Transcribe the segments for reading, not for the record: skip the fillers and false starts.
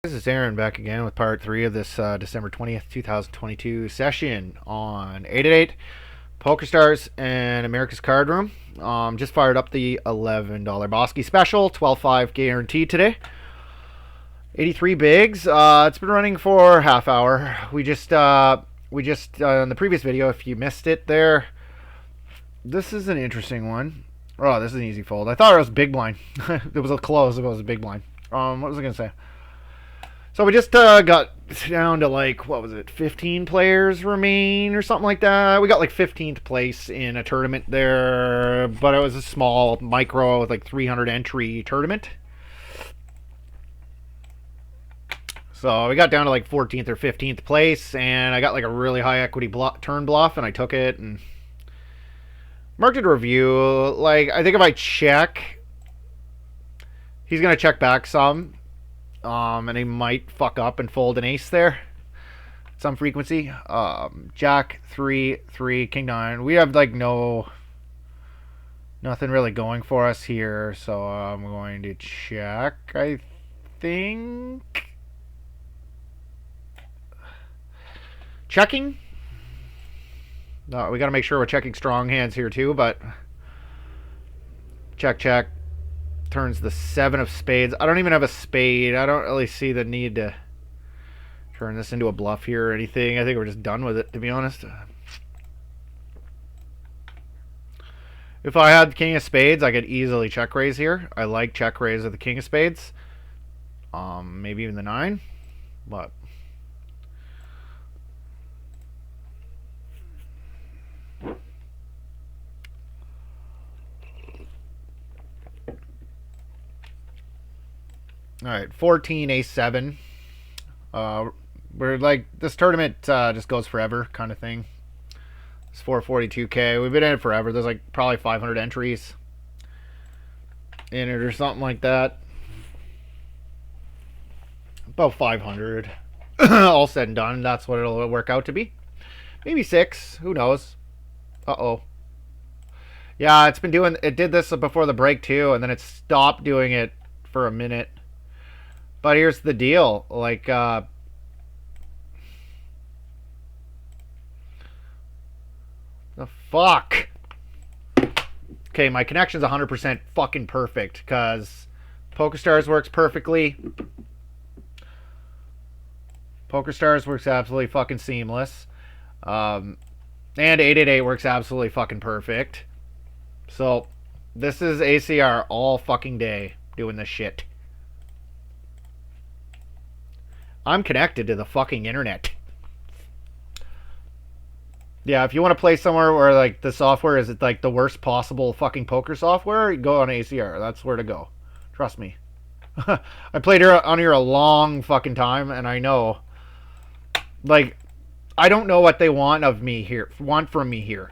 This is Aaron back again with part 3 of this December 20th, 2022 session on 888 PokerStars and America's Cardroom. Just fired up the $11 Bosky special, 12.5 guaranteed today. 83 bigs. It's been running for half hour. We just in the previous video, if you missed it there, this is an interesting one. Oh, this is an easy fold. I thought it was big blind. It was a close. It was a big blind. What was I gonna say? So we just got down to like, what was it, 15 players remain or something like that. We got like 15th place in a tournament there, but it was a small micro with like 300 entry tournament. So we got down to like 14th or 15th place, and I got like a really high equity turn bluff, and I took it and marked it a review. Like, I think if I check, he's going to check back some. And he might fuck up and fold an ace there. Some frequency. Jack, 3, 3, King 9. We have like nothing really going for us here. So I'm going to check, I think. Checking. No, we got to make sure we're checking strong hands here too, but check, check. Turns the 7 of spades. I don't even have a spade. I don't really see the need to turn this into a bluff here or anything. I think we're just done with it, to be honest. If I had the king of spades, I could easily check raise here. I like check raise with the king of spades. Maybe even the 9. But all right, 14, ace 7. We're like, this tournament just goes forever kind of thing. It's 442K. We've been in it forever. There's like probably 500 entries in it or something like that. About 500. All said and done, that's what it'll work out to be. Maybe 6. Who knows? Uh-oh. Yeah, it did this before the break too, and then it stopped doing it for a minute. But here's the deal, like, the fuck? Okay, my connection's 100% fucking perfect, because PokerStars works perfectly. PokerStars works absolutely fucking seamless. And 888 works absolutely fucking perfect. So, this is ACR all fucking day doing this shit. I'm connected to the fucking internet. Yeah, if you want to play somewhere where like the software is like the worst possible fucking poker software, go on ACR. That's where to go. Trust me. I played on here a long fucking time, and I know. Like, I don't know what they want from me here.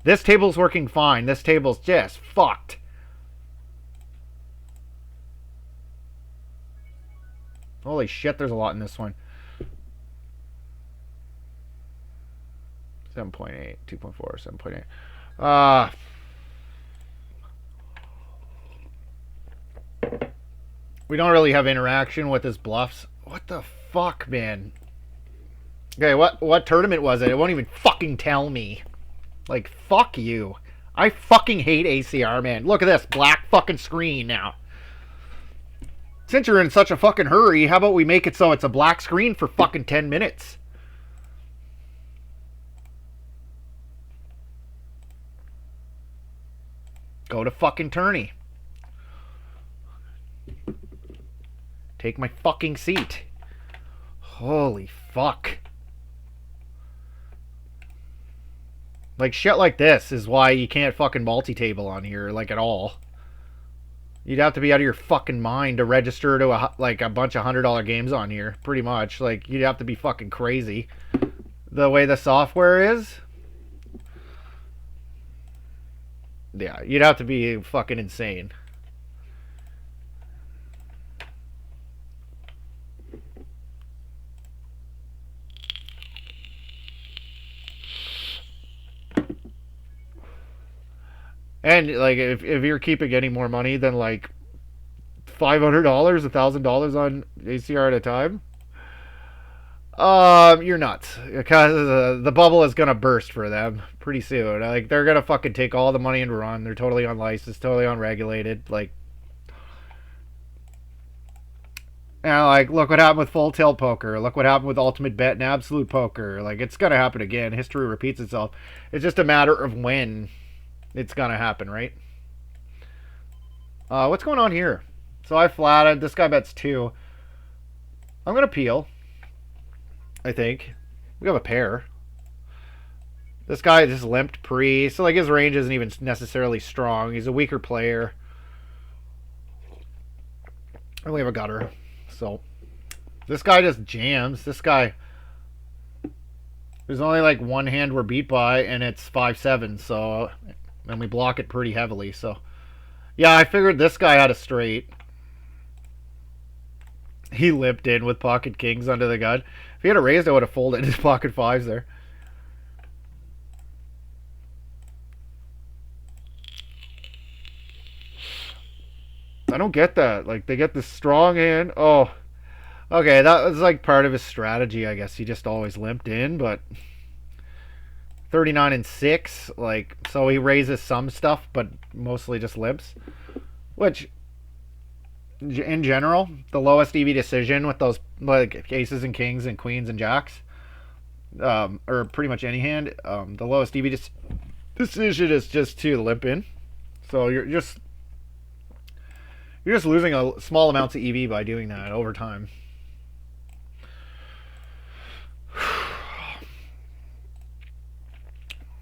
This table's working fine. This table's just fucked. Holy shit, there's a lot in this one. 7.8, 2.4, 7.8. We don't really have interaction with his bluffs. What the fuck, man? Okay, what tournament was it? It won't even fucking tell me. Like, fuck you. I fucking hate ACR, man. Look at this black fucking screen now. Since you're in such a fucking hurry, how about we make it so it's a black screen for fucking 10 minutes? Go to fucking tourney. Take my fucking seat. Holy fuck. Like, shit like this is why you can't fucking multi-table on here, like, at all. You'd have to be out of your fucking mind to register to a bunch of $100 games on here, pretty much. Like, you'd have to be fucking crazy. The way the software is. Yeah, you'd have to be fucking insane. And, like, if you're keeping any more money than, like, $500, $1,000 on ACR at a time. You're nuts. Because the bubble is gonna burst for them pretty soon. Like they're gonna fucking take all the money and run. They're totally unlicensed, totally unregulated. Like, and like, look what happened with full tilt poker. Look what happened with ultimate bet and absolute poker. Like, it's gonna happen again. History repeats itself. It's just a matter of when it's gonna happen, right? What's going on here? So I flatted. This guy bets 2. I'm gonna peel. I think we have a pair. This guy just limped pre, so like his range isn't even necessarily strong. He's a weaker player, and we have a gutter. So this guy just jams. This guy, there's only like one hand we're beat by, and it's 5-7. So, and we block it pretty heavily. So, yeah, I figured this guy had a straight. He limped in with pocket kings under the gun. If he had a raised, I would have folded his pocket 5s there. I don't get that. Like, they get this strong hand. Oh, okay, that was like part of his strategy, I guess. He just always limped in, but 39 and 6, like, so he raises some stuff, but mostly just limps. Which, in general, the lowest EV decision with those like aces and kings and queens and jacks, or pretty much any hand, the lowest EV decision is just to limp in. So you're just losing a small amounts of EV by doing that over time.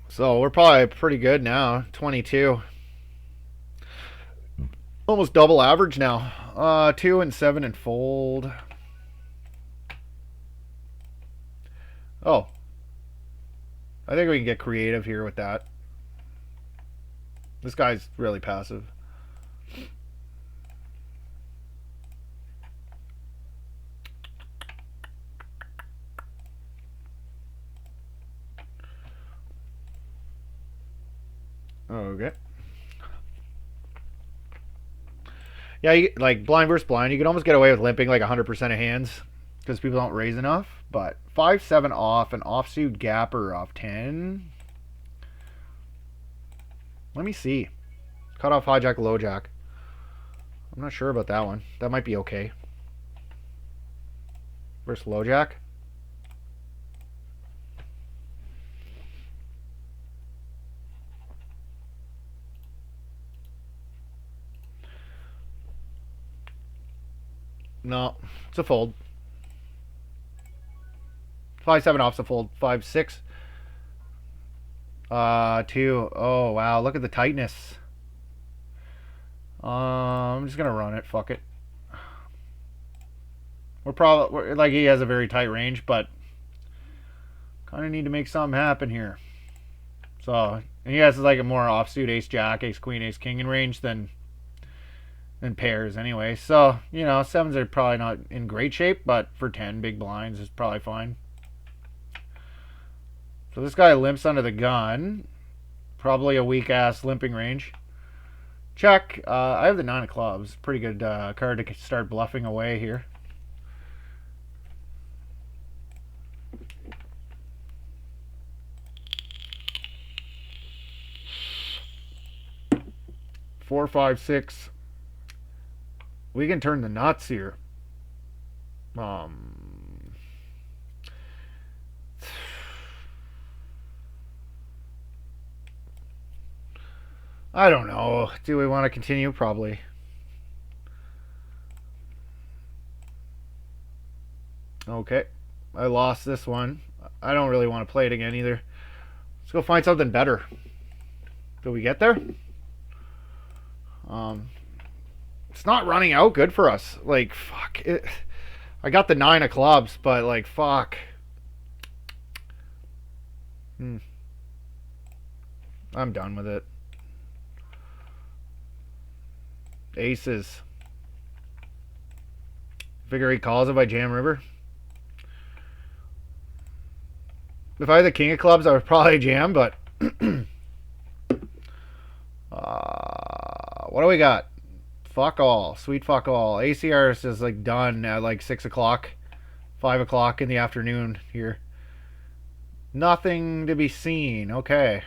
So we're probably pretty good now. 22. Almost double average now. 2 and 7 and fold. Oh. I think we can get creative here with that. This guy's really passive. Okay. Yeah, like blind versus blind, you can almost get away with limping like 100% of hands because people don't raise enough. But 5-7 off, an offsuit gapper off 10. Let me see. Cut off hijack, low jack. I'm not sure about that one. That might be okay. Versus low jack. No, it's a fold. 5-7 off's a fold. 5-6. 2. Oh wow, look at the tightness. I'm just gonna run it. Fuck it. We're like he has a very tight range, but kind of need to make something happen here. So and he has like a more offsuit ace jack, ace queen, ace king in range than pairs anyway. So, you know, 7s are probably not in great shape, but for 10 big blinds is probably fine. So this guy limps under the gun. Probably a weak ass limping range. Check. I have the 9 of clubs. Pretty good card to start bluffing away here. Four, 5, 6. We can turn the nuts here. I don't know. Do we want to continue? Probably. Okay. I lost this one. I don't really want to play it again either. Let's go find something better. Did we get there? It's not running out good for us. Like, fuck it. I got the 9 of clubs, but like, fuck. I'm done with it. Aces. Figure he calls if I jam river. If I had the king of clubs, I would probably jam, but what do we got? Fuck all. Sweet fuck all. ACRS is like done at like 6 o'clock, 5 o'clock in the afternoon here. Nothing to be seen. Okay.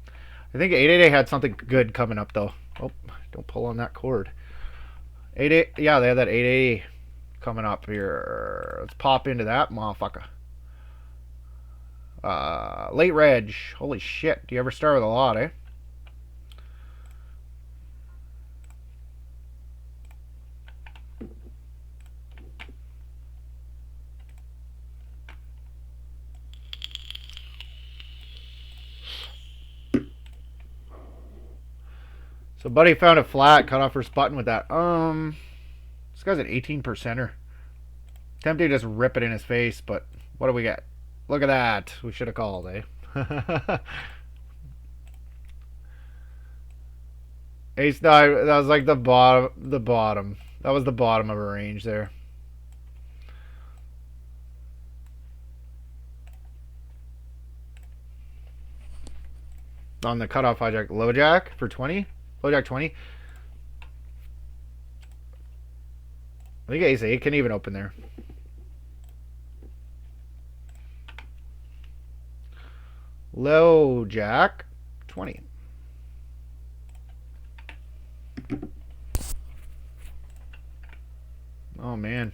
I think 888 had something good coming up though. Oh, don't pull on that cord. 88, yeah, they had that 880 coming up here. Let's pop into that motherfucker. Late reg. Holy shit. Do you ever start with a lot, eh? So buddy found a flat, cut off first button with that. This guy's an 18%er. Tempted to just rip it in his face, but what do we get? Look at that. We should have called, eh? Ace nine. That was like the bottom. The bottom. That was the bottom of a range there. On the cutoff hijack, low jack for 20. Low jack 20. I think ace 8 can even open there. Low jack 20. Oh man.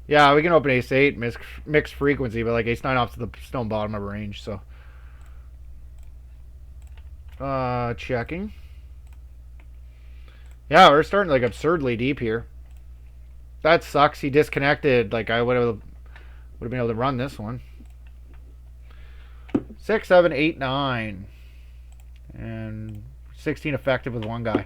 Yeah, we can open ace 8, mixed frequency, but like ace 9 off to the stone bottom of a range, so. Checking. Yeah, we're starting like absurdly deep here. That sucks. He disconnected. Like I would have been able to run this one. 6, 7, 8, 9. And 16 effective with one guy.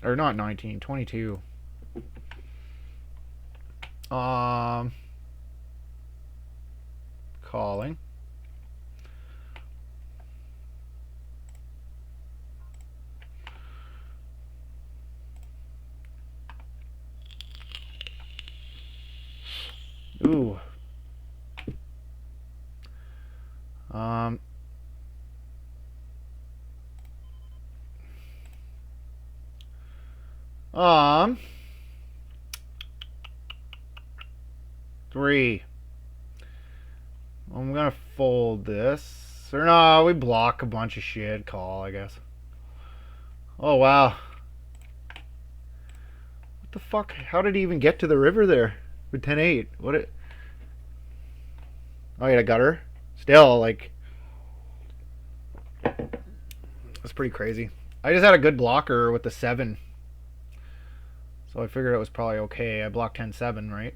Or not 19, 22. Calling. Ooh. Three. I'm gonna fold this. Or no, we block a bunch of shit. Call, I guess. Oh wow. What the fuck? How did he even get to the river there with 10-8? What it? Oh, he had a gutter. Still, like, that's pretty crazy. I just had a good blocker with the 7, so I figured it was probably okay. I blocked 10-7, right?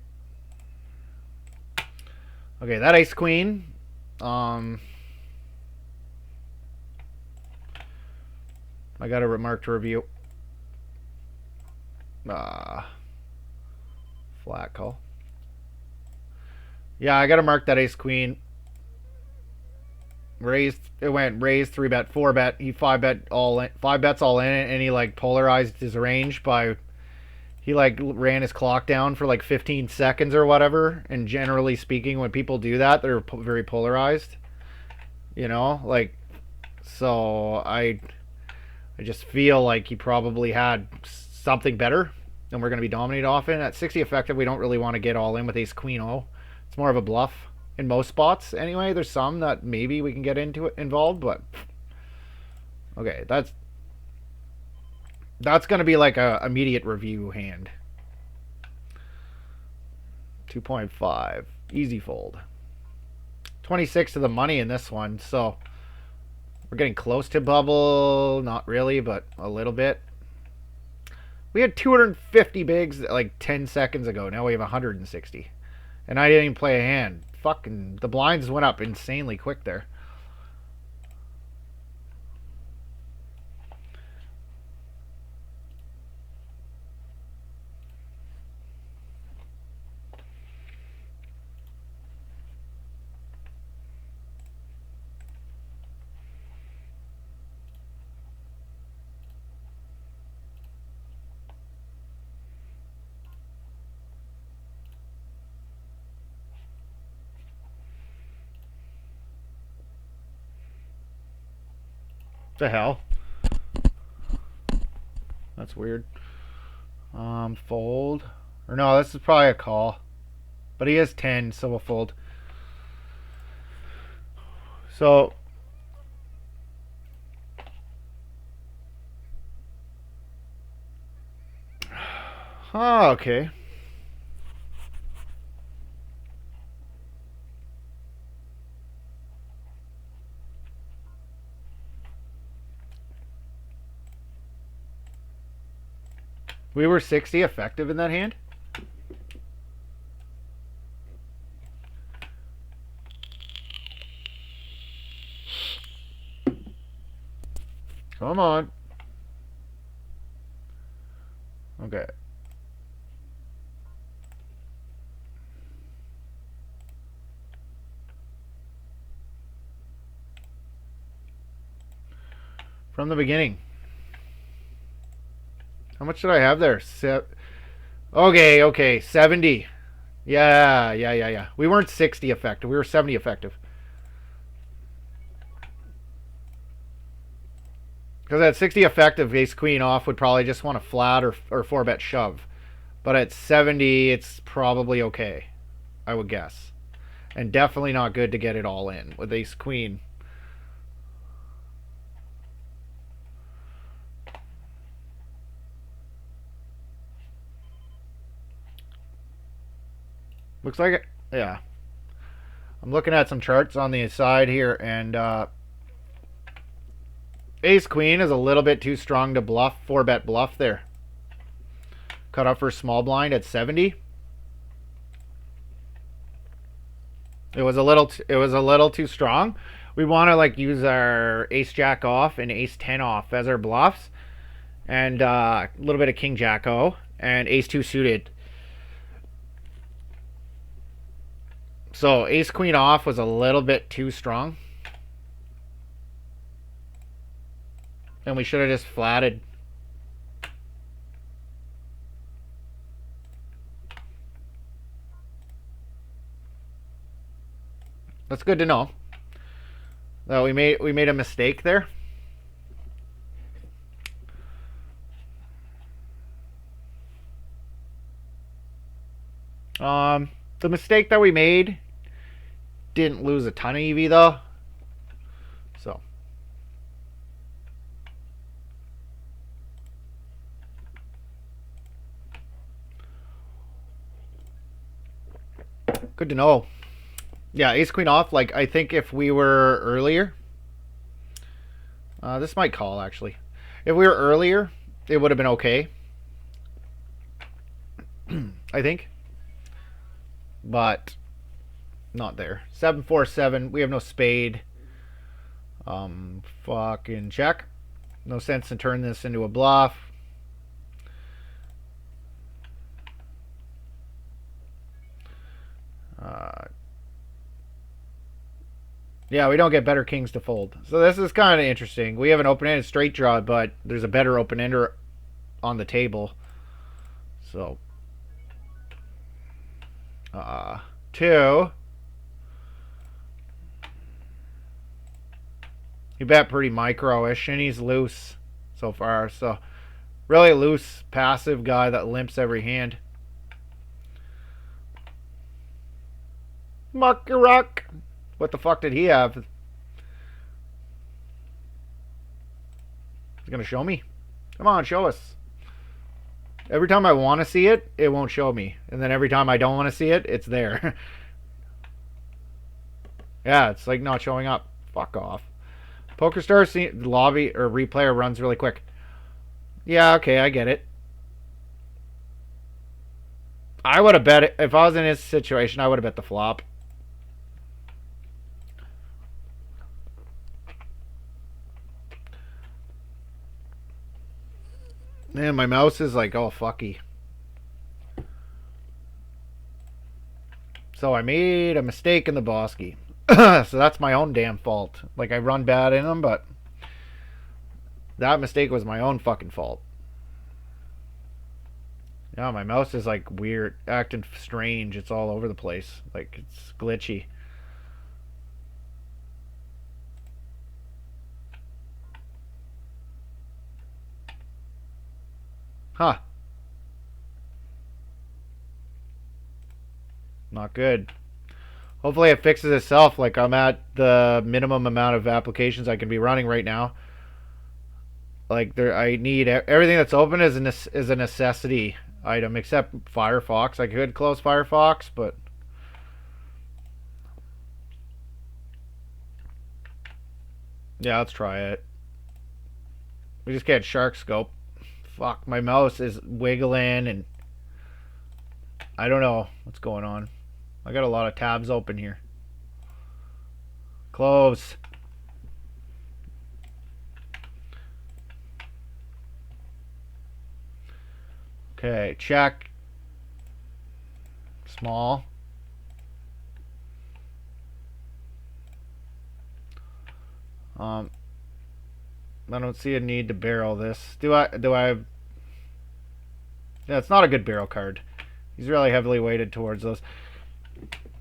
Okay, that ace queen. I got a remark to review. Flat call. Yeah, I got to mark that ace queen. Raised. It went raised, 3-bet, 4-bet. He 5-bet all in, 5 bets all in, and he like polarized his range by. He like ran his clock down for like 15 seconds or whatever. And generally speaking, when people do that, they're very polarized. You know, like, so I just feel like he probably had something better, and we're going to be dominated off in. At 60 effective, we don't really want to get all in with ace queen O. It's more of a bluff in most spots. Anyway, there's some that maybe we can get into it involved, but okay, that's going to be like a immediate review hand. 2.5 easy fold. 26 to the money in this one, so we're getting close to bubble. Not really, but a little bit. We had 250 bigs like 10 seconds ago. Now we have 160. And I didn't even play a hand. Fucking, the blinds went up insanely quick there. The hell? That's weird. Fold. Or no, this is probably a call. But he has 10, so we'll fold. So... Oh, okay. We were 60 effective in that hand? Come on. Okay. From the beginning. How much did I have there? Okay. 70. Yeah. We weren't 60 effective. We were 70 effective. Because at 60 effective, ace queen off would probably just want a flat or 4-bet shove. But at 70, it's probably okay, I would guess. And definitely not good to get it all in with ace queen. Looks like it. Yeah. I'm looking at some charts on the side here, and ace queen is a little bit too strong to bluff, 4-bet bluff there. Cut off for small blind at 70. It was a little too strong. We want to like use our ace jack off and ace 10 off as our bluffs, and a little bit of king jack O and ace 2 suited. So ace queen off was a little bit too strong, and we should have just flatted. That's good to know. No, we made a mistake there. The mistake that we made didn't lose a ton of EV though. So good to know. Yeah, ace queen off. Like, I think if we were earlier, this might call actually. If we were earlier, it would have been okay. I think, but not there. 7-4-7. We have no spade. Fucking check. No sense in turning this into a bluff. Yeah, we don't get better kings to fold. So this is kind of interesting. We have an open-ended straight draw, but there's a better open-ender on the table. So, 2. He bet pretty micro-ish, and he's loose so far. So, really loose, passive guy that limps every hand. Muckaruck. What the fuck did he have? He's gonna show me? Come on, show us. Every time I want to see it, it won't show me. And then every time I don't want to see it, it's there. Yeah, it's like not showing up. Fuck off. PokerStars lobby or replayer runs really quick. Yeah, okay, I get it. I would have bet it. If I was in his situation, I would have bet the flop. Man, my mouse is like all fucky. So I made a mistake in the Bosky. So that's my own damn fault. Like, I run bad in them, but that mistake was my own fucking fault. Yeah, my mouse is like weird, acting strange. It's all over the place. Like, it's glitchy. Huh. Not good. Hopefully it fixes itself. Like, I'm at the minimum amount of applications I can be running right now. Like, there, I need everything that's open is a necessity item except Firefox. I could close Firefox, but yeah, let's try it. We just can't shark scope. Fuck, my mouse is wiggling and I don't know what's going on. I got a lot of tabs open here. Close. Okay, check. Small. I don't see a need to barrel this. Do I? Yeah, it's not a good barrel card. He's really heavily weighted towards those.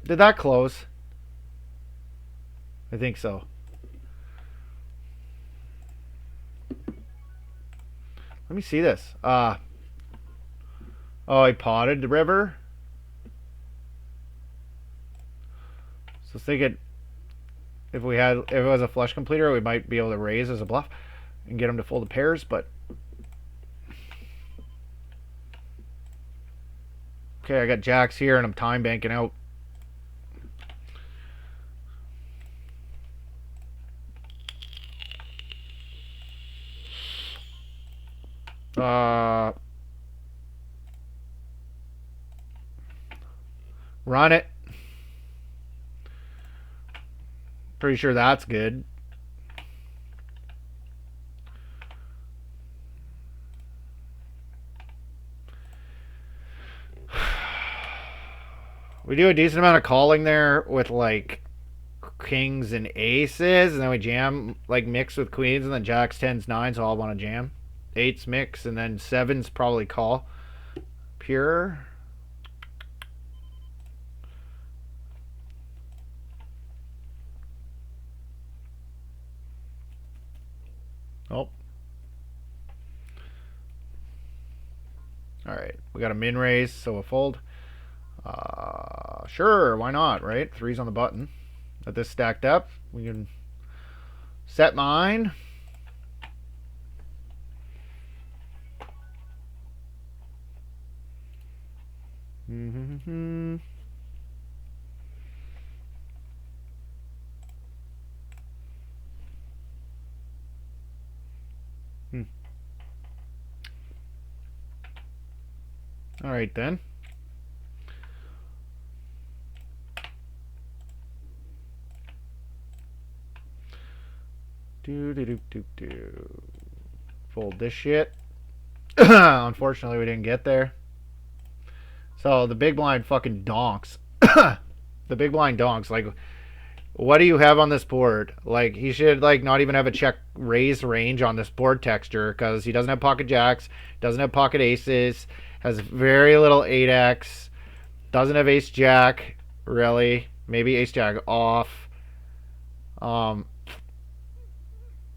Did that close? I think so. Let me see this. Oh, he potted the river. So thinking if it was a flush completer, we might be able to raise as a bluff and get him to fold the pairs, but okay, I got jacks here and I'm time banking out. Run it. Pretty sure that's good. We do a decent amount of calling there with like kings and aces, and then we jam like mix with queens, and then jacks, tens, nines all want to jam. Eights mix, and then sevens probably call. Pure. Oh. Alright, we got a min raise, so a fold. Sure, why not, right? Three's on the button. At this stacked up, we can set mine. Mm-hmm. All right then. Do. Fold this shit. Unfortunately, we didn't get there. So the big blind fucking donks. The big blind donks. Like, what do you have on this board? Like, he should like not even have a check raise range on this board texture because he doesn't have pocket jacks, doesn't have pocket aces, has very little 8x, doesn't have ace jack really, maybe ace jack off.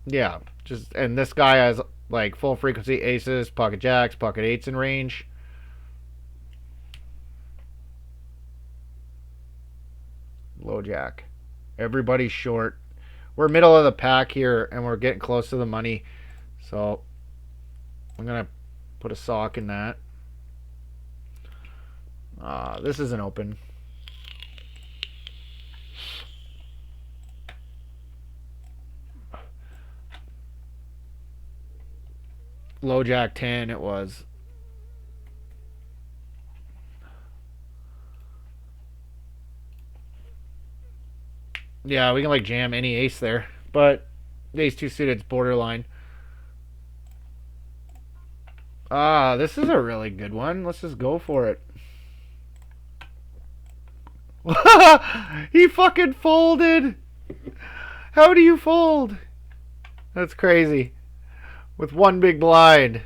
Yeah, just and this guy has like full frequency aces, pocket jacks, pocket eights in range. Low jack. Everybody's short. We're middle of the pack here, and we're getting close to the money. So I'm gonna put a sock in that. This isn't open. Low jack 10 it was. Yeah, we can like jam any ace there, but ace two suited's borderline. This is a really good one. Let's just go for it. He fucking folded. How do you fold? That's crazy. With one big blind.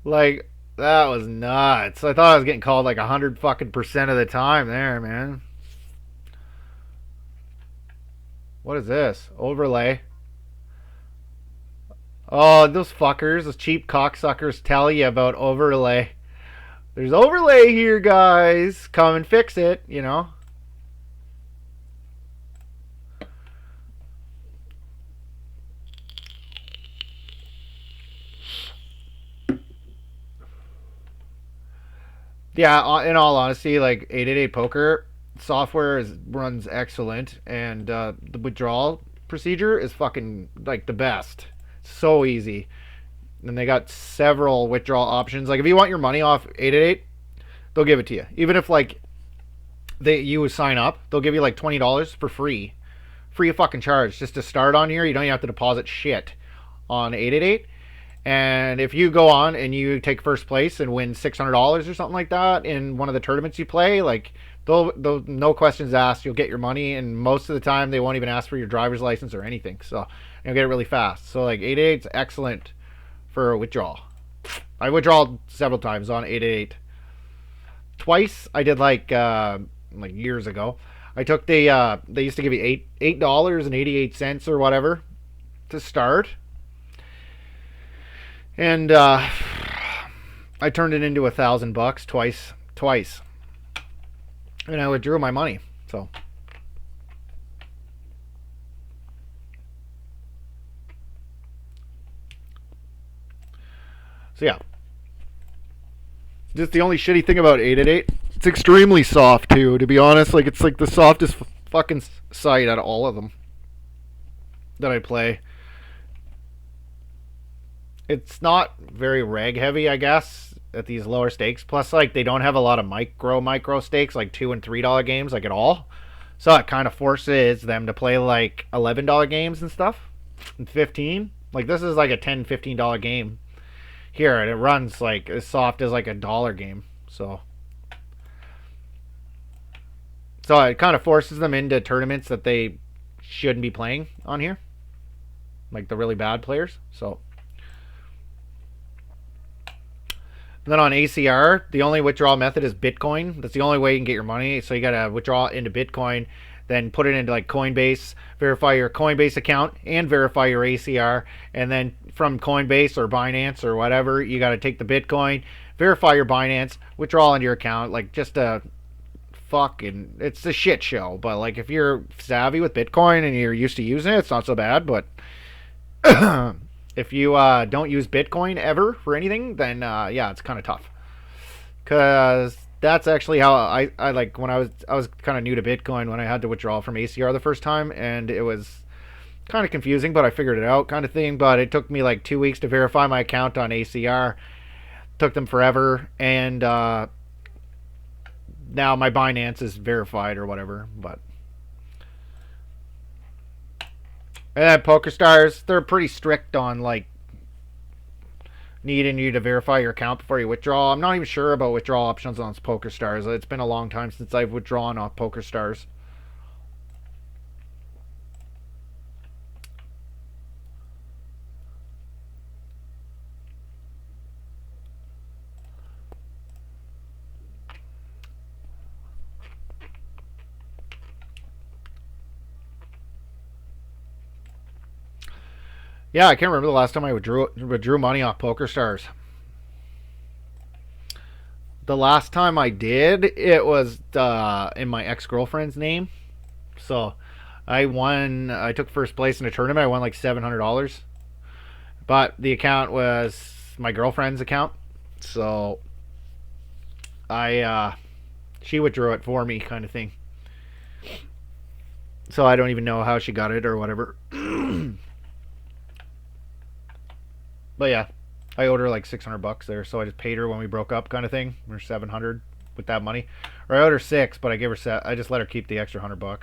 Like, that was nuts. I thought I was getting called like 100 fucking percent of the time there, man. What is this? Overlay. Oh, those fuckers, those cheap cocksuckers tell you about overlay. There's overlay here, guys. Come and fix it, you know? Yeah, in all honesty, like 888 Poker software runs excellent, and the withdrawal procedure is fucking like the best. So easy. And they got several withdrawal options. Like if you want your money off 888, they'll give it to you. Even if like you would sign up, they'll give you like $20 for free. Free of fucking charge just to start on here. You don't even have to deposit shit on 888. And if you go on and you take first place and win $600 or something like that in one of the tournaments you play, like they'll no questions asked, you'll get your money. And most of the time they won't even ask for your driver's license or anything. So you'll get it really fast. So like 888 is excellent for a withdrawal. I withdrawed several times on 888. Twice I did like years ago. I took they used to give you $8.88 or whatever to start. And I turned it into $1,000 twice, and I withdrew my money. So yeah, just the only shitty thing about 888, it's extremely soft too. To be honest, like it's like the softest fucking site out of all of them that I play. It's not very reg heavy, I guess, at these lower stakes. Plus, like they don't have a lot of micro stakes, like $2 and $3 games, like at all. So it kind of forces them to play like $11 games and stuff, and 15. Like this is like a $10, $15 game here, and it runs like as soft as like a dollar game. So it kind of forces them into tournaments that they shouldn't be playing on here, like the really bad players. So. And then on ACR, the only withdrawal method is Bitcoin. That's the only way you can get your money. So you got to withdraw into Bitcoin, then put it into like Coinbase, verify your Coinbase account, and verify your ACR. And then from Coinbase or Binance or whatever, you got to take the Bitcoin, verify your Binance, withdraw into your account. Like just a fucking, it's a shit show. But like if you're savvy with Bitcoin and you're used to using it, it's not so bad. But if you don't use Bitcoin ever for anything, then yeah, it's kind of tough. Cause that's actually how I like when I was kind of new to Bitcoin when I had to withdraw from ACR the first time, and it was kind of confusing, but I figured it out, kind of thing. But it took me like 2 weeks to verify my account on ACR. Took them forever, and now my Binance is verified or whatever, but. And then PokerStars, they're pretty strict on like needing you to verify your account before you withdraw. I'm not even sure about withdrawal options on PokerStars. It's been a long time since I've withdrawn off PokerStars. Yeah, I can't remember the last time I withdrew money off PokerStars. The last time I did, it was in my ex-girlfriend's name. So I won. I took first place in a tournament. I won like $700, but the account was my girlfriend's account. So she withdrew it for me, kind of thing. So I don't even know how she got it or whatever. But yeah, I owed her like $600 there, so I just paid her when we broke up, kind of thing, or $700 with that money. Or I owed her $600, but I just let her keep the extra $100.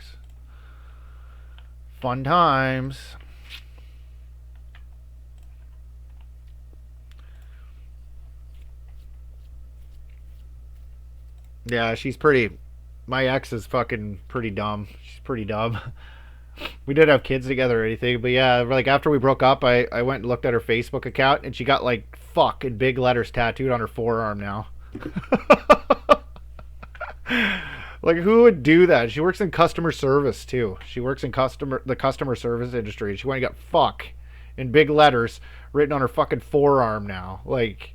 Fun times. Yeah, she's pretty. My ex is fucking pretty dumb. She's pretty dumb. We didn't have kids together or anything, but yeah, like after we broke up, I went and looked at her Facebook account, and she got like fuck in big letters tattooed on her forearm now. Like who would do that? She works in customer service too. She works in the customer service industry. She went and got fuck in big letters written on her fucking forearm now. Like,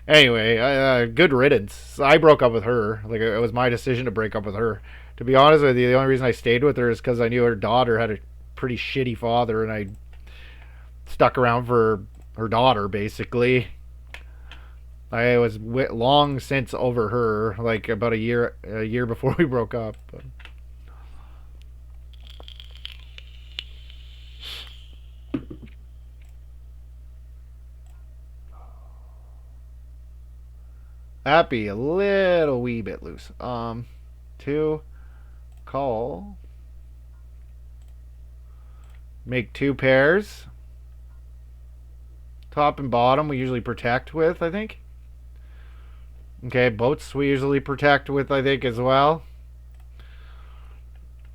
anyway, good riddance. I broke up with her. Like, it was my decision to break up with her. To be honest with you, the only reason I stayed with her is because I knew her daughter had a pretty shitty father, and I stuck around for her daughter, basically. I was long since over her, like about a year before we broke up. But. That'd be a little wee bit loose. Two, call. Make two pairs. Top and bottom we usually protect with, I think. Okay, boats we usually protect with, I think, as well.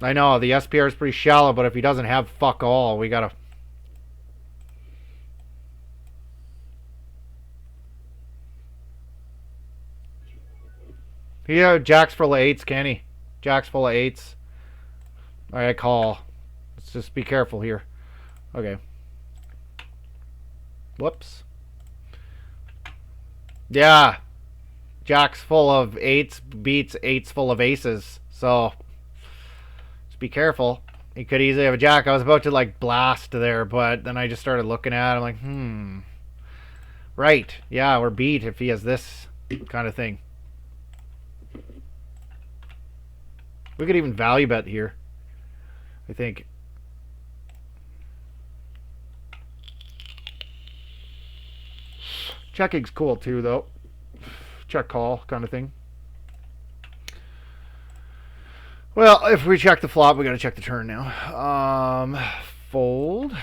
I know, the SPR is pretty shallow, but if he doesn't have fuck all, we gotta... Yeah, jack's full of eights, can he? Jack's full of eights. Alright, call. Let's just be careful here. Okay. Whoops. Yeah. Jack's full of eights beats eights full of aces. So, just be careful. He could easily have a jack. I was about to, like, blast there, but then I just started looking at him like, Right. Yeah, we're beat if he has this kind of thing. We could even value bet here, I think. Checking's cool too, though. Check call kind of thing. Well, if we check the flop, we got to check the turn now. Fold.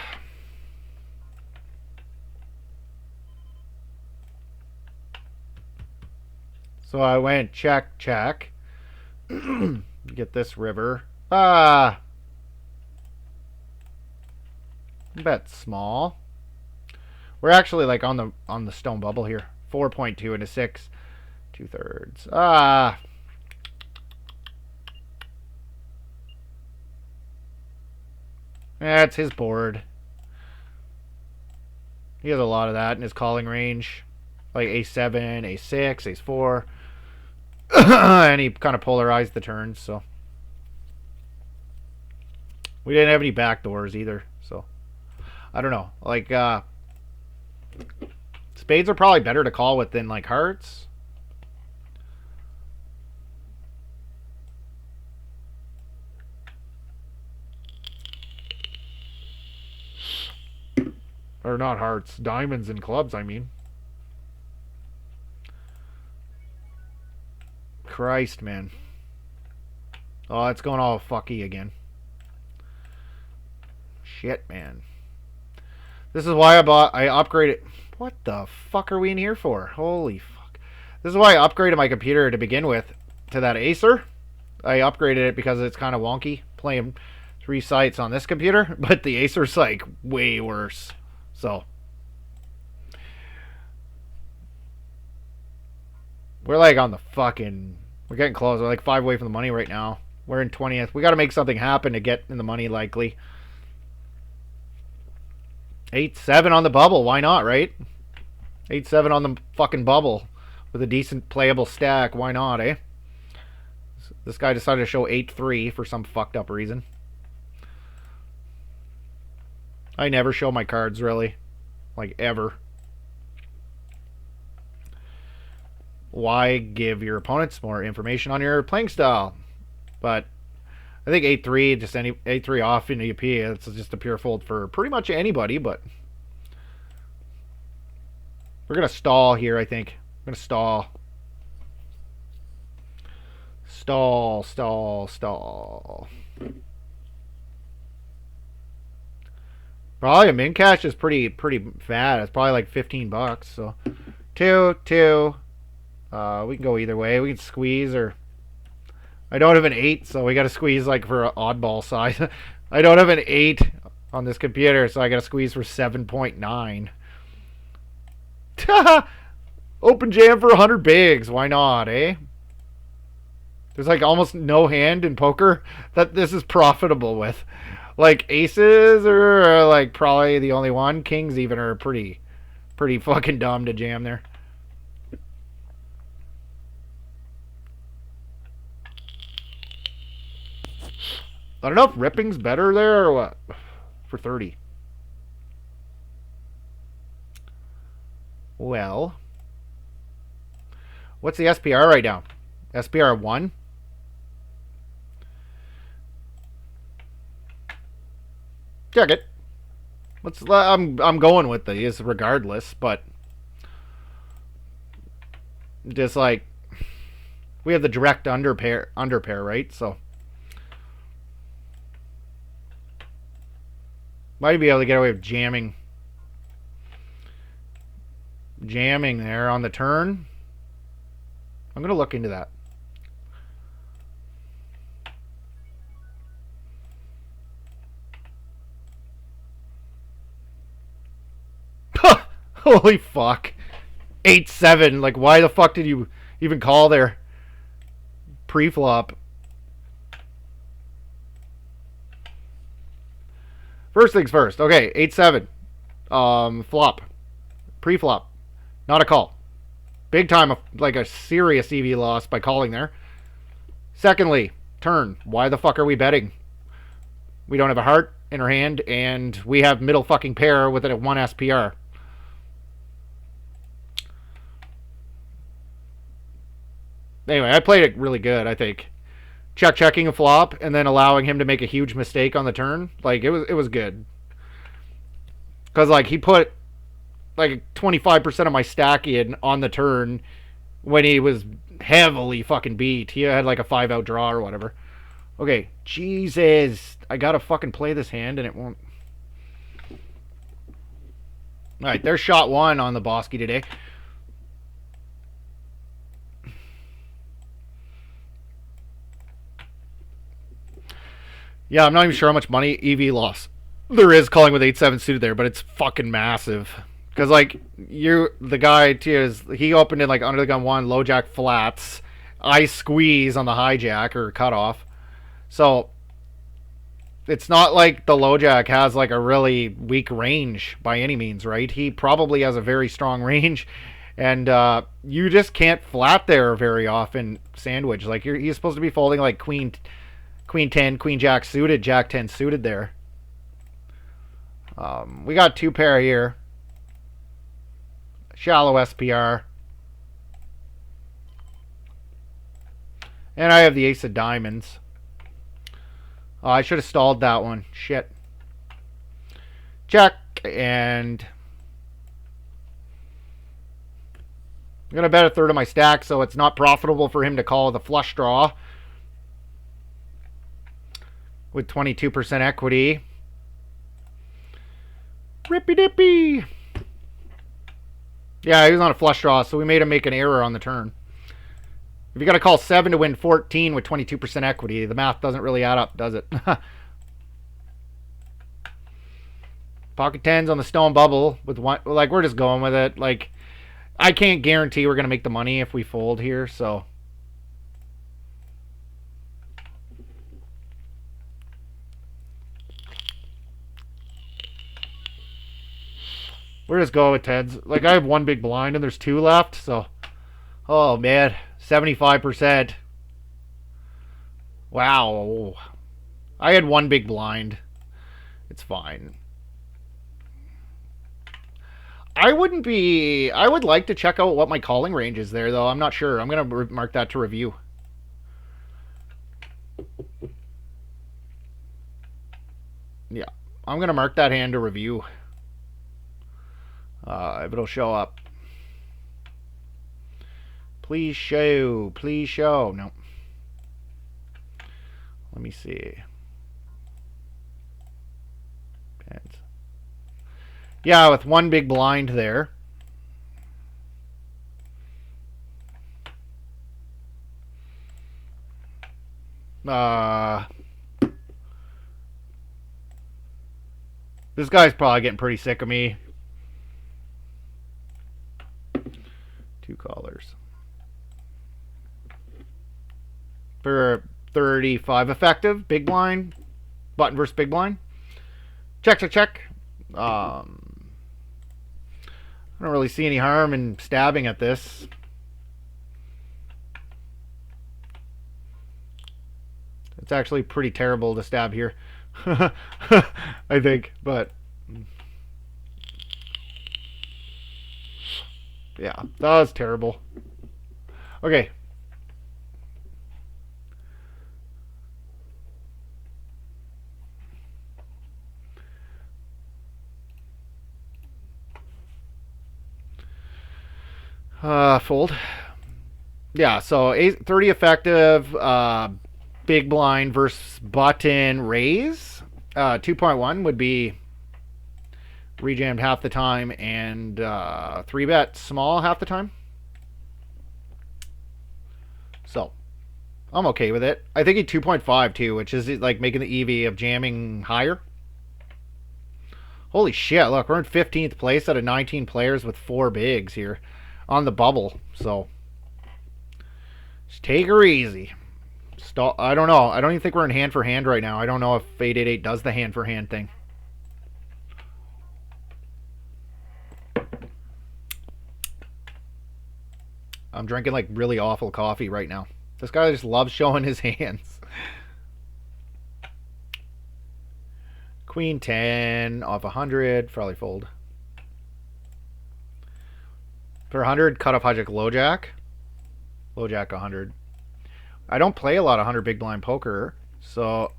So I went check, check. Get this river. Bet small. We're actually like on the stone bubble here. 4.2 into 6. 2/3. That's his board. He has a lot of that in his calling range. Like A7, A6, Ace4. And he kind of polarized the turns, so. We didn't have any backdoors either, so. I don't know. Like, spades are probably better to call with than, like, hearts. Or not hearts. Diamonds and clubs, I mean. Christ, man. Oh, it's going all fucky again. Shit, man. This is why I upgraded. What the fuck are we in here for? Holy fuck. This is why I upgraded my computer to begin with to that Acer. I upgraded it because it's kind of wonky playing 3 sites on this computer, but the Acer's like way worse. So we're like on the fucking... We're getting close. We're like 5 away from the money right now. We're in 20th. We got to make something happen to get in the money likely. 8-7 on the bubble. Why not, right? 8-7 on the fucking bubble with a decent playable stack. Why not, eh? This guy decided to show 8-3 for some fucked up reason. I never show my cards, really. Like, ever. Why give your opponents more information on your playing style? But I think 8-3, just any 8-3 off in EP, it's just a pure fold for pretty much anybody, but we're going to stall here, I think. I'm going to stall. Stall, stall, stall. Probably a min cash is pretty fat. It's probably like $15, so 2-2. We can go either way. We can squeeze, or I don't have an 8, so we got to squeeze like for an oddball size. I don't have an 8 on this computer, so I got to squeeze for 7.9. Open jam for 100 bigs. Why not, eh? There's like almost no hand in poker that this is profitable with. Like aces are like probably the only one. Kings even are pretty fucking dumb to jam there. I don't know if ripping's better there or what. For 30. Well, what's the SPR right now? SPR 1? Check it. I'm going with these regardless, but just like we have the direct underpair, right? So might be able to get away with jamming there on the turn. I'm gonna look into that. Holy fuck. 8-7. Like, why the fuck did you even call there? Pre-flop. First things first. Okay, 8-7. Flop. Pre-flop. Not a call. Big time, like a serious EV loss by calling there. Secondly, turn. Why the fuck are we betting? We don't have a heart in our hand, and we have middle fucking pair with a 1 SPR. Anyway, I played it really good, I think. Checking a flop and then allowing him to make a huge mistake on the turn. Like, it was good. Because, like, he put, like, 25% of my stack in on the turn when he was heavily fucking beat. He had, like, a 5-out draw or whatever. Okay, Jesus. I gotta fucking play this hand and it won't. Alright, there's shot 1 on the Bosky today. Yeah, I'm not even sure how much money EV loss there is calling with 8-7 suited there, but it's fucking massive. Because, like, the guy, he opened in, like, under the gun 1, low jack flats. I squeeze on the hijack or cutoff. So, it's not like the low jack has, like, a really weak range by any means, right? He probably has a very strong range. And you just can't flat there very often, sandwich. Like, he's supposed to be folding, like, Queen 10, Queen Jack suited, Jack 10 suited there. We got 2 pair here. Shallow SPR. And I have the ace of diamonds. Oh, I should have stalled that one. Shit. Check. And I'm going to bet a third of my stack, so it's not profitable for him to call the flush draw. With 22% equity. Rippy dippy. Yeah, he was on a flush draw, so we made him make an error on the turn. If you got to call 7 to win 14 with 22% equity, the math doesn't really add up, does it? Pocket 10s on the stone bubble with one. Like, we're just going with it. Like, I can't guarantee we're going to make the money if we fold here, so. We're just going with 10s. Like, I have 1 big blind and there's 2 left, so. Oh, man. 75%. Wow. I had 1 big blind. It's fine. I would like to check out what my calling range is there, though. I'm not sure. I'm going to mark that to review. Yeah. I'm going to mark that hand to review. If it'll show up. Please show. Please show. No. Let me see. Yeah, with 1 big blind there. This guy's probably getting pretty sick of me. 2 callers. For 35 effective, big blind. Button versus big blind. Check, check, check. I don't really see any harm in stabbing at this. It's actually pretty terrible to stab here. I think, but yeah, that was terrible. Okay. Fold. Yeah, so 30 effective, big blind versus button raise. 2.1 would be rejammed half the time and 3-bet small half the time. So I'm okay with it. I think he 2.5 too, which is like making the EV of jamming higher. Holy shit, look, we're in 15th place out of 19 players with 4 bigs here on the bubble. So just take her easy. I don't know. I don't even think we're in hand for hand right now. I don't know if 888 does the hand for hand thing. I'm drinking like really awful coffee right now. This guy just loves showing his hands. Queen 10 off 100. Probably fold. For 100, cut off hijack low jack. Low jack 100. I don't play a lot of 100 big blind poker, so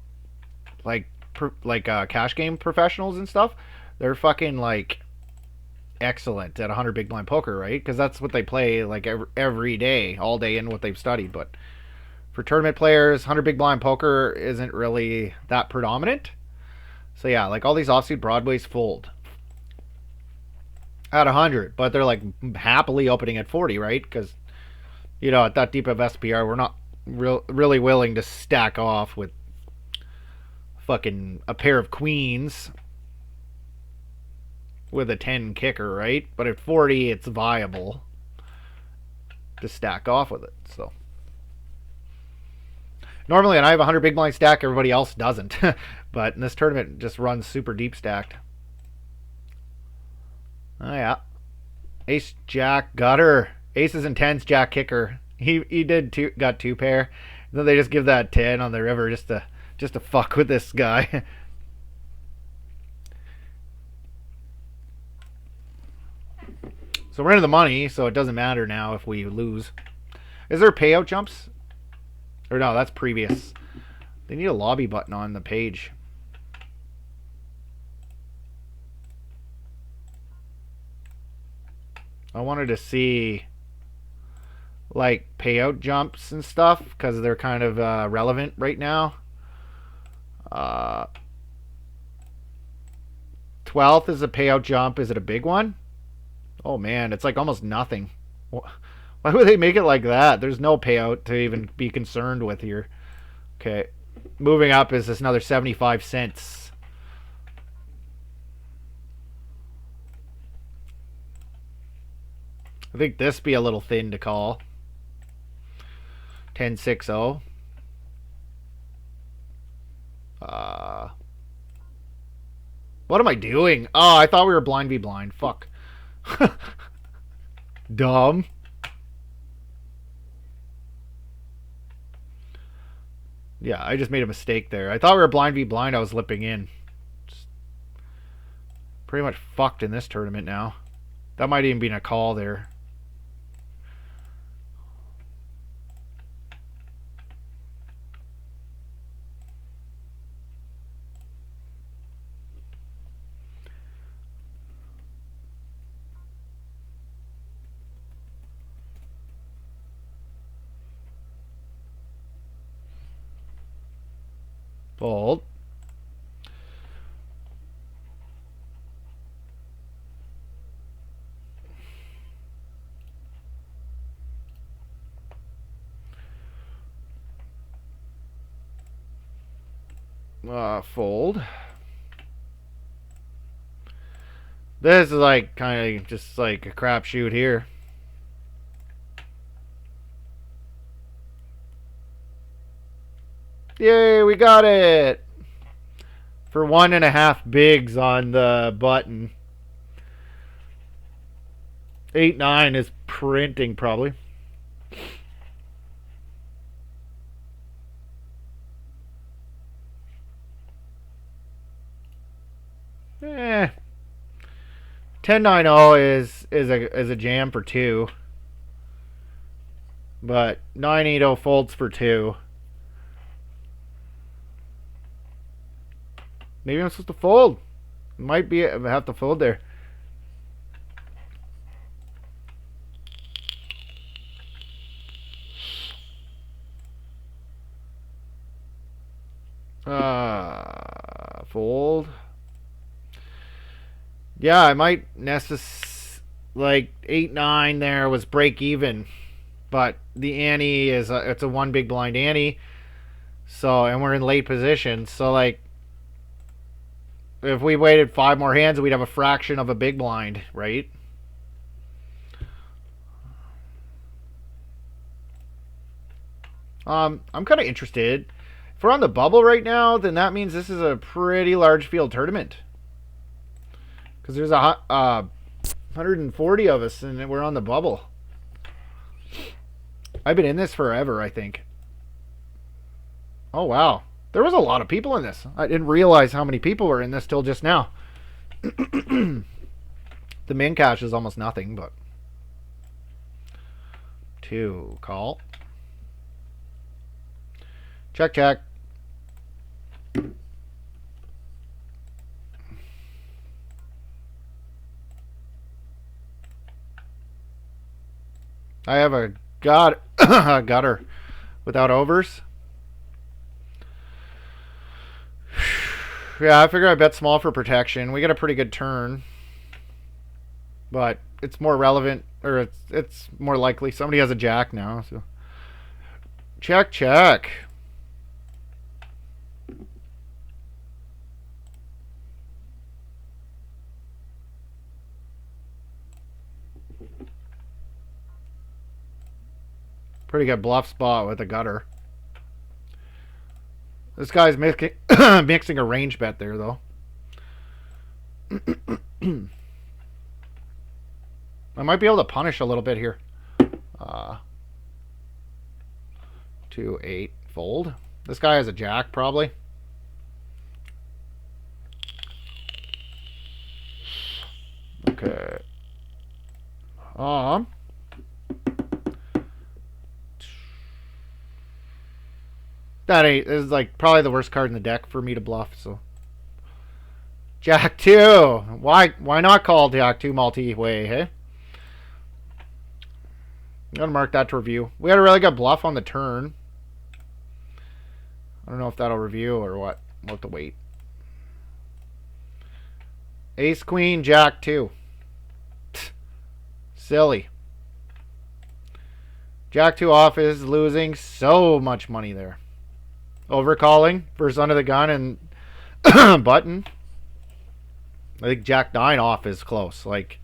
like cash game professionals and stuff, they're fucking like excellent at 100 big blind poker, right? Because that's what they play like every day, all day in what they've studied. But for tournament players, 100 big blind poker isn't really that predominant. So yeah, like all these offsuit broadways fold at 100, but they're like happily opening at 40, right? Because you know, at that deep of SPR, we're not really willing to stack off with fucking a pair of queens with a 10 kicker, right? But at 40, it's viable to stack off with it. So normally, when I have a 100 big blind stack, everybody else doesn't. But in this tournament, it just runs super deep stacked. Oh yeah, Ace Jack gutter. Aces and 10s Jack kicker. He got 2 pair. Then they just give that 10 on the river just to fuck with this guy. So we're into the money, so it doesn't matter now if we lose. Is there payout jumps? Or no, that's previous. They need a lobby button on the page. I wanted to see like payout jumps and stuff because they're kind of relevant right now. 12th is a payout jump. Is it a big one? Oh man, it's like almost nothing. Why would they make it like that? There's no payout to even be concerned with here. Okay, moving up is this another 75 cents. I think this be a little thin to call. 10-6-0. What am I doing? Oh, I thought we were blind v blind. Fuck. Dumb. Yeah, I just made a mistake there. I thought we were blind v blind. I was lipping in. Just pretty much fucked in this tournament now. That might even be a call there. Fold. Fold. This is like kind of just like a crapshoot here. Yay, we got it! for 1.5 bigs on the button. 8-9 is printing probably. Eh. 10-9-0 is a jam for 2. But 9-8-0 folds for 2. Maybe I'm supposed to fold. Might be have to fold there. Fold. Yeah, I might like 8-9 there was break even, but the ante is it's a one big blind ante. So and we're in late position. So like if we waited 5 more hands, we'd have a fraction of a big blind, right? I'm kind of interested. If we're on the bubble right now, then that means this is a pretty large field tournament. Because there's 140 of us, and we're on the bubble. I've been in this forever, I think. Oh, wow. There was a lot of people in this. I didn't realize how many people were in this till just now. The min cash is almost nothing, but... 2, call. Check, check. I have a gutter without overs. Yeah, I figure I bet small for protection. We get a pretty good turn, but it's more relevant, or it's more likely somebody has a jack now. So check, check. Pretty good bluff spot with a gutter. This guy's mixing a range bet there, though. I might be able to punish a little bit here. 2-8 fold. This guy has a jack, probably. Okay. That is like probably the worst card in the deck for me to bluff. So Jack 2. Why not call Jack 2 multi-way, hey? I'm gonna mark that to review. We had a really good bluff on the turn. I don't know if that'll review or what. We'll have to wait. Ace Queen Jack 2. Silly. Jack 2 off is losing so much money there. Overcalling versus under the gun and button. I think Jack 9 off is close. Like,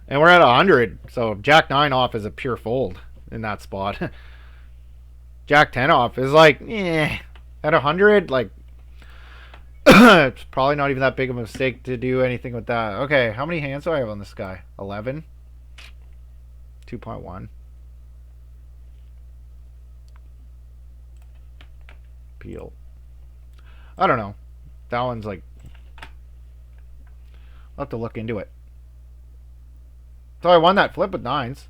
and we're at 100, so Jack 9 off is a pure fold in that spot. Jack 10 off is like, at 100, like, it's probably not even that big of a mistake to do anything with that. Okay, how many hands do I have on this guy? 11? 2.1. Peel. I don't know. That one's like... I'll have to look into it. So I won that flip with 9s.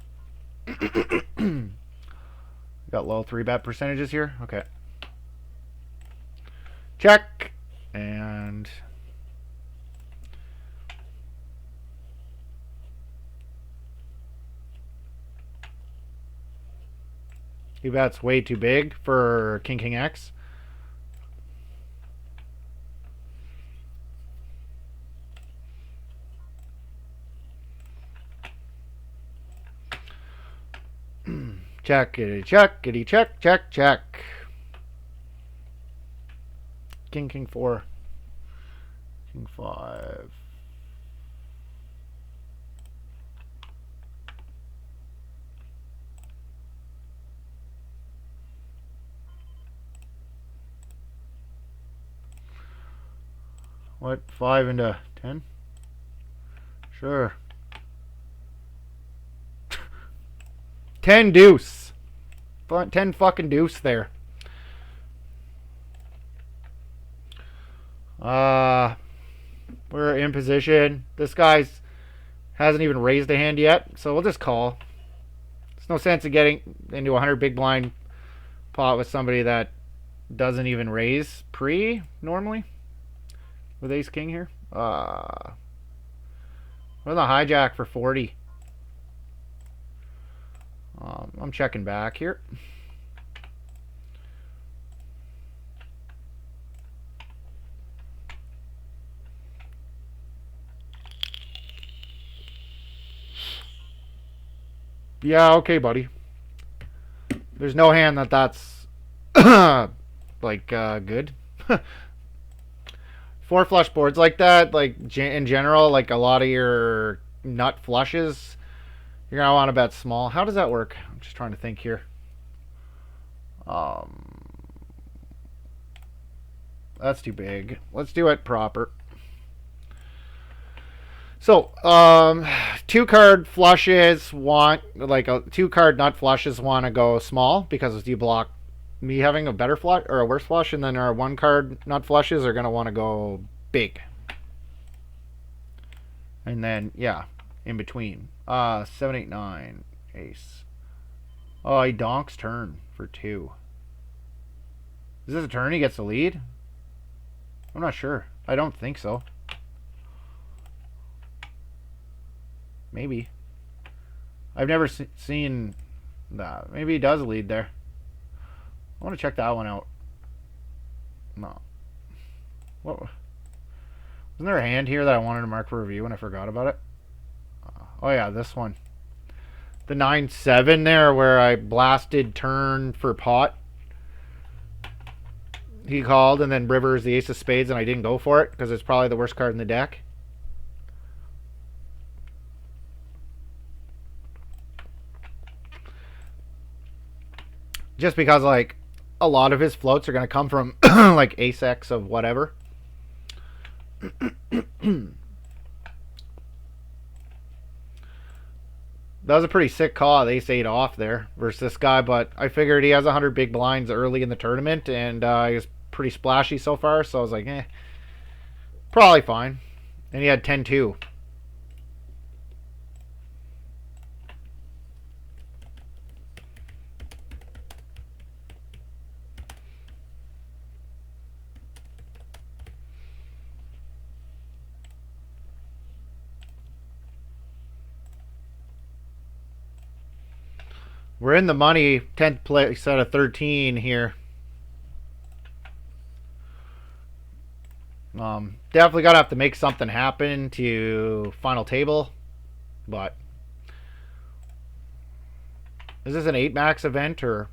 Got low 3-bet percentages here. Okay. Check. And... he bets way too big for King King X. Checkity checkity check check check. King King 4. King 5. What? 5 into 10? Sure. 10 deuce. 10 fucking deuce there. We're in position. This guy's hasn't even raised a hand yet, so we'll just call. There's no sense in getting into a 100 big blind pot with somebody that doesn't even raise pre normally with ace king here. What the hijack for 40? I'm checking back here. Yeah, okay, buddy. There's no hand that's like good. 4 flush boards like that, like in general, like a lot of your nut flushes, you're gonna want to bet small. How does that work? I'm just trying to think here. That's too big. Let's do it proper. So, 2 card flushes want, like, 2 card nut flushes want to go small because you block me having a better flush or a worse flush, and then our 1 card nut flushes are going to want to go big. And then, yeah, in between. 7, 8, 9, ace. Oh, he donks turn for 2. Is this a turn he gets the lead? I'm not sure. I don't think so. Maybe. I've never seen that. Maybe he does lead there. I want to check that one out. No. What? Wasn't there a hand here that I wanted to mark for review and I forgot about it? Oh yeah, this one. The 9-7 there where I blasted turn for pot. He called and then rivers the ace of spades and I didn't go for it because it's probably the worst card in the deck. Just because, like, a lot of his floats are going to come from, like, ace-x of whatever. That was a pretty sick call, ace-8 off there versus this guy, but I figured he has 100 big blinds early in the tournament, and he was pretty splashy so far, so I was like, probably fine. And he had 10-2. We're in the money, 10th place out of 13 here. Definitely got to have to make something happen to final table. But is this an 8 max event or?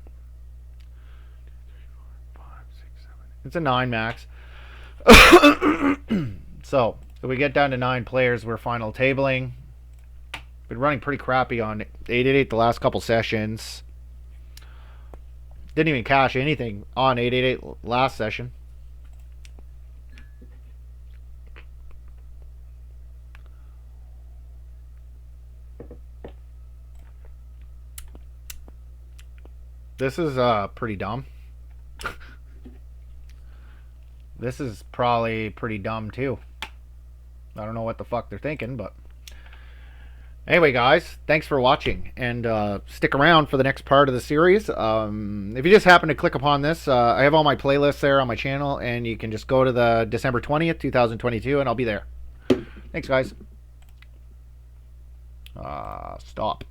It's a 9 max. So if we get down to 9 players, we're final tabling. Been running pretty crappy on 888 the last couple sessions. Didn't even cash anything on 888 last session. This is pretty dumb. This is probably pretty dumb too. I don't know what the fuck they're thinking, but anyway, guys, thanks for watching, and stick around for the next part of the series. If you just happen to click upon this, I have all my playlists there on my channel, and you can just go to the December 20th, 2022, and I'll be there. Thanks, guys. Stop.